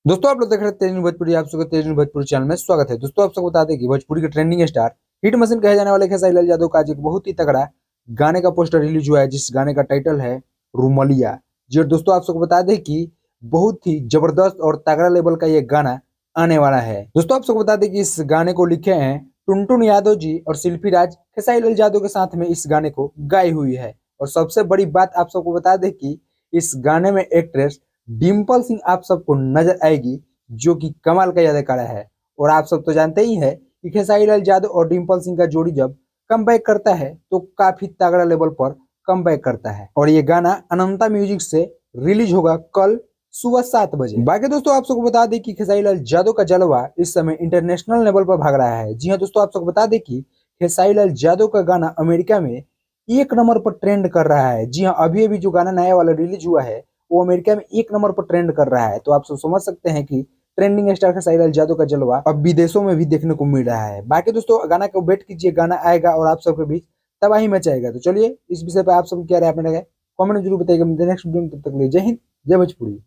दोस्तों आप लोग देख रहे हैं तेज न्यूज़ भोजपुरी। आप सबका तेज न्यूज़ भोजपुरी चैनल में स्वागत है। दोस्तों आप सबको बता दें कि भोजपुरी के ट्रेंडिंग स्टार हिट मशीन कहे जाने वाले खेसारी लाल यादव का आज एक बहुत ही तगड़ा गाने का पोस्टर रिलीज हुआ है, जिस गाने का टाइटल है रूमलिया। जी और दोस्तों आप सबको बता दें कि बहुत ही जबरदस्त और तगड़ा लेवल का ये गाना आने वाला है। दोस्तों आप सबको बता दें कि इस गाने को लिखे हैं टुनटुन यादव जी और शिल्पी राज खेसारी लाल यादव के साथ में इस गाने को गाई हुई है। और सबसे बड़ी बात आप सबको बता दें कि इस गाने में एक्ट्रेस डिम्पल सिंह आप सबको नजर आएगी, जो कि कमाल का अदाकारा है। और आप सब तो जानते ही है कि खेसारी लाल यादव और डिम्पल सिंह का जोड़ी जब कमबैक करता है तो काफी तगड़ा लेवल पर कमबैक करता है। और ये गाना अनंता म्यूजिक से रिलीज होगा कल सुबह 7 बजे। बाकी दोस्तों आप सबको बता दें कि खेसारी लाल यादव का जलवा इस समय इंटरनेशनल लेवल पर भाग रहा है। जी हाँ दोस्तों आप सबको बता दें कि खेसारी लाल यादव का गाना अमेरिका में 1 नंबर पर ट्रेंड कर रहा है। जी हाँ, अभी अभी जो गाना नया वाला रिलीज हुआ है वो अमेरिका में 1 नंबर पर ट्रेंड कर रहा है। तो आप सब समझ सकते हैं कि ट्रेंडिंग स्टार खेसारी लाल यादव का जलवा अब विदेशों में भी देखने को मिल रहा है। बाकी दोस्तों गाना को वेट कीजिए, गाना आएगा और आप सबके बीच तबाही मचाएगा। तो चलिए इस विषय पर आप सब क्या राय अपने कमेंट में जरूर बताइएगा। नेक्स्ट वीडियो में, तब तक के लिए जय हिंद, जय भोजपुरी।